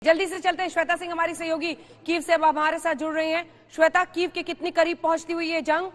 जल्दी से चलते हैं, श्वेता सिंह हमारी सहयोगी कीव से अब हमारे साथ जुड़ रही हैं। श्वेता, कीव के कितनी करीब पहुंचती हुई ये जंग?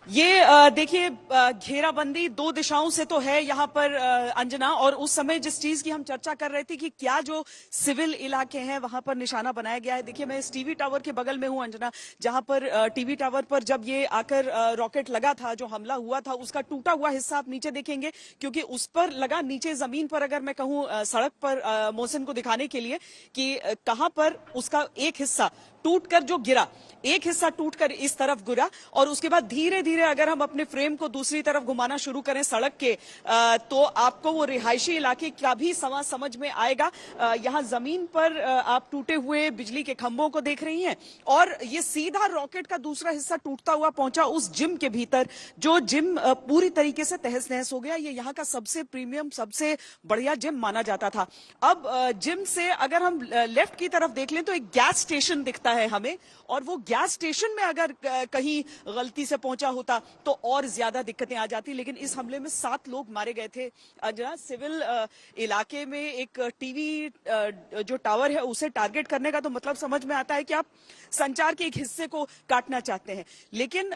ये देखिए, घेराबंदी दो दिशाओं से तो है यहाँ पर अंजना। और उस समय जिस चीज की हम चर्चा कर रहे थे कि क्या जो सिविल इलाके हैं वहां पर निशाना बनाया गया है। देखिए, मैं इस टीवी टावर के बगल में हूँ अंजना, जहां पर टीवी टावर पर जब ये आकर रॉकेट लगा था, जो हमला हुआ था, उसका टूटा हुआ हिस्सा आप नीचे देखेंगे, क्योंकि उस पर लगा नीचे जमीन पर। अगर मैं कहूँ सड़क पर मोहसिन को दिखाने के लिए कि कहां पर उसका एक हिस्सा टूटकर जो गिरा, एक हिस्सा टूटकर इस तरफ गिरा और उसके बाद धीरे धीरे अगर हम अपने फ्रेम को दूसरी तरफ घुमाना शुरू करें सड़क के, तो आपको वो रिहायशी इलाके का भी समझ में आएगा। यहाँ जमीन पर आप टूटे हुए बिजली के खंभों को देख रही हैं और ये सीधा रॉकेट का दूसरा हिस्सा टूटता हुआ पहुंचा उस जिम के भीतर, जो जिम पूरी तरीके से तहस नहस हो गया। ये यहाँ का सबसे प्रीमियम, सबसे बढ़िया जिम माना जाता था। अब जिम से अगर हम लेफ्ट की तरफ देख लें तो एक गैस स्टेशन दिखता है हमें, और वो गैस स्टेशन में अगर कहीं गलती से पहुंचा होता तो और ज्यादा दिक्कतें आ जाती। लेकिन इस हमले में 7 लोग मारे गए थे। जरा सिविल इलाके में एक टीवी जो टावर है उसे टारगेट करने का तो मतलब समझ में आता है कि आप संचार के एक हिस्से को काटना चाहते हैं। लेकिन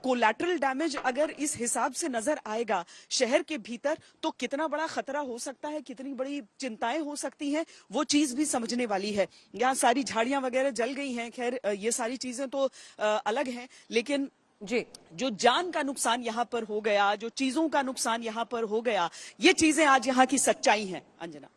कोलैटरल डैमेज अगर इस हिसाब से नजर आएगा शहर के भीतर, तो कितना बड़ा खतरा हो सकता है, कितनी बड़ी चिंताएं हो सकती हैं, वो चीज भी समझने वाली है। यहाँ सारी झाड़ियां वगैरह जल गई हैं, खैर ये सारी चीजें तो अलग हैं, लेकिन जी, जो जान का नुकसान यहाँ पर हो गया, जो चीजों का नुकसान यहाँ पर हो गया, ये चीजें आज यहाँ की सच्चाई हैं अंजना।